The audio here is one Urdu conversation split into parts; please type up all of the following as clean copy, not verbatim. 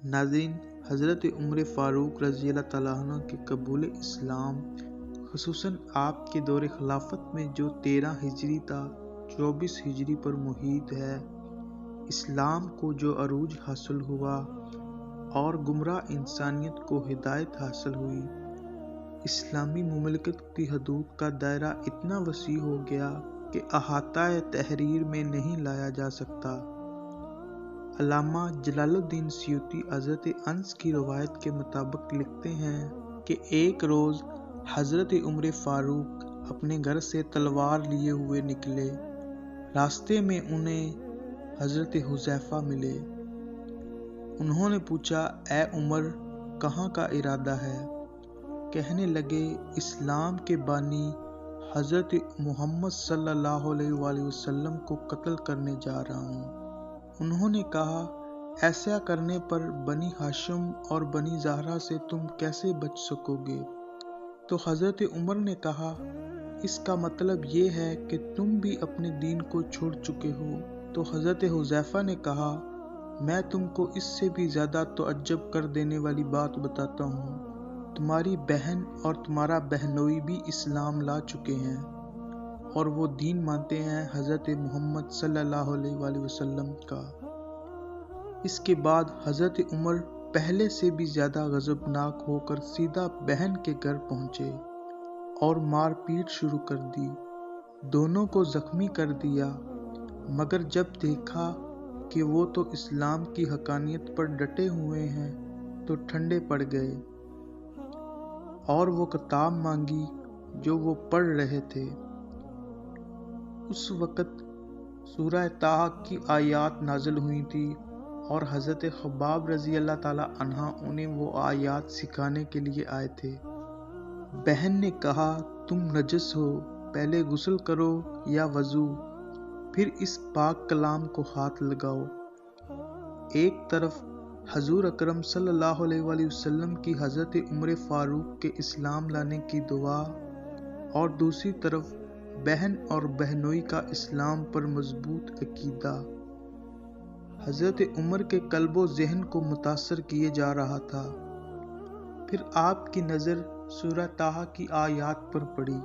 ناظرین، حضرت عمر فاروق رضی اللہ تعالیٰ عنہ کے قبول اسلام خصوصاً آپ کے دور خلافت میں جو 13 ہجری تا 24 ہجری پر محیط ہے، اسلام کو جو عروج حاصل ہوا اور گمراہ انسانیت کو ہدایت حاصل ہوئی، اسلامی مملکت کی حدود کا دائرہ اتنا وسیع ہو گیا کہ احاطہ تحریر میں نہیں لایا جا سکتا۔ علامہ جلال الدین سیوطی حضرت انس کی روایت کے مطابق لکھتے ہیں کہ ایک روز حضرت عمر فاروق اپنے گھر سے تلوار لیے ہوئے نکلے۔ راستے میں انہیں حضرت حذیفہ ملے۔ انہوں نے پوچھا، اے عمر، کہاں کا ارادہ ہے؟ کہنے لگے، اسلام کے بانی حضرت محمد صلی اللہ علیہ وآلہ وسلم کو قتل کرنے جا رہا ہوں۔ انہوں نے کہا، ایسا کرنے پر بنی ہاشم اور بنی زہرہ سے تم کیسے بچ سکو گے؟ تو حضرت عمر نے کہا، اس کا مطلب یہ ہے کہ تم بھی اپنے دین کو چھوڑ چکے ہو۔ تو حضرت حذیفہ نے کہا، میں تم کو اس سے بھی زیادہ تعجب کر دینے والی بات بتاتا ہوں، تمہاری بہن اور تمہارا بہنوئی بھی اسلام لا چکے ہیں اور وہ دین مانتے ہیں حضرت محمد صلی اللہ علیہ وآلہ وسلم کا۔ اس کے بعد حضرت عمر پہلے سے بھی زیادہ غضبناک ہو کر سیدھا بہن کے گھر پہنچے اور مار پیٹ شروع کر دی۔ دونوں کو زخمی کر دیا، مگر جب دیکھا کہ وہ تو اسلام کی حقانیت پر ڈٹے ہوئے ہیں تو ٹھنڈے پڑ گئے اور وہ کتاب مانگی جو وہ پڑھ رہے تھے۔ اس وقت سورہ طٰہٰ کی آیات نازل ہوئی تھی اور حضرت خباب رضی اللہ تعالیٰ عنہ انہیں وہ آیات سکھانے کے لیے آئے تھے۔ بہن نے کہا، تم نجس ہو، پہلے غسل کرو یا وضو، پھر اس پاک کلام کو ہاتھ لگاؤ۔ ایک طرف حضور اکرم صلی اللہ علیہ وآلہ وسلم کی حضرت عمر فاروق کے اسلام لانے کی دعا اور دوسری طرف بہن اور بہنوئی کا اسلام پر مضبوط عقیدہ حضرت عمر کے قلب و ذہن کو متاثر کیے جا رہا تھا۔ پھر آپ کی نظر سورہ طٰہٰ کی آیات پر پڑی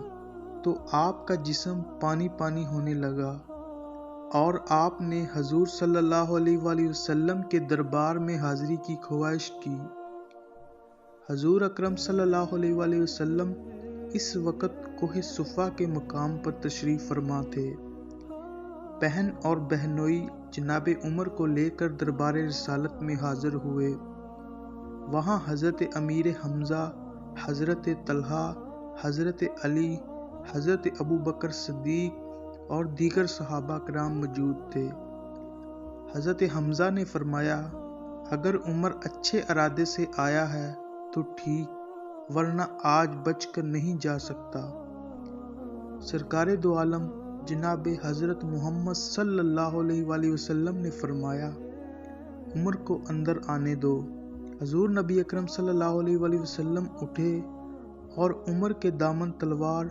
تو آپ کا جسم پانی پانی ہونے لگا اور آپ نے حضور صلی اللہ علیہ وآلہ وسلم کے دربار میں حاضری کی خواہش کی۔ حضور اکرم صلی اللہ علیہ وآلہ وسلم اس وقت کوہ صفا کے مقام پر تشریف فرما تھے۔ بہن اور بہنوئی جناب عمر کو لے کر دربار رسالت میں حاضر ہوئے۔ وہاں حضرت امیر حمزہ، حضرت طلحہ، حضرت علی، حضرت ابوبکر صدیق اور دیگر صحابہ کرام موجود تھے۔ حضرت حمزہ نے فرمایا، اگر عمر اچھے ارادے سے آیا ہے تو ٹھیک، ورنہ آج بچ کر نہیں جا سکتا۔ سرکار دو عالم جناب حضرت محمد صلی اللہ علیہ وآلہ وسلم نے فرمایا، عمر کو اندر آنے دو۔ حضور نبی اکرم صلی اللہ علیہ وآلہ وسلم اٹھے اور عمر کے دامن تلوار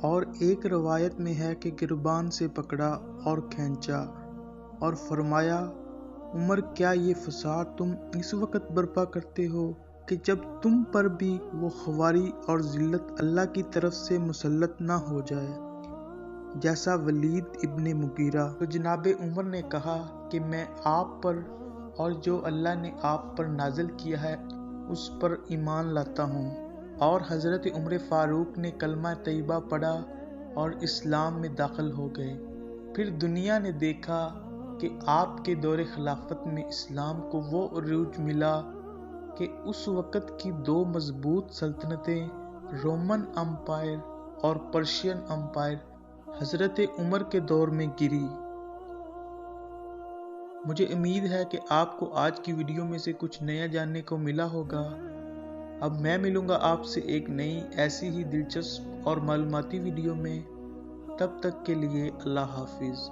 اور ایک روایت میں ہے کہ گربان سے پکڑا اور کھینچا اور فرمایا، عمر، کیا یہ فساد تم اس وقت برپا کرتے ہو کہ جب تم پر بھی وہ خواری اور ذلت اللہ کی طرف سے مسلط نہ ہو جائے جیسا ولید ابن مغیرہ؟ تو جناب عمر نے کہا کہ میں آپ پر اور جو اللہ نے آپ پر نازل کیا ہے اس پر ایمان لاتا ہوں۔ اور حضرت عمر فاروق نے کلمہ طیبہ پڑھا اور اسلام میں داخل ہو گئے۔ پھر دنیا نے دیکھا کہ آپ کے دور خلافت میں اسلام کو وہ عروج ملا کہ اس وقت کی دو مضبوط سلطنتیں رومن امپائر اور پرشین امپائر حضرت عمر کے دور میں گری۔ مجھے امید ہے کہ آپ کو آج کی ویڈیو میں سے کچھ نیا جاننے کو ملا ہوگا۔ اب میں ملوں گا آپ سے ایک نئی ایسی ہی دلچسپ اور معلوماتی ویڈیو میں۔ تب تک کے لیے اللہ حافظ۔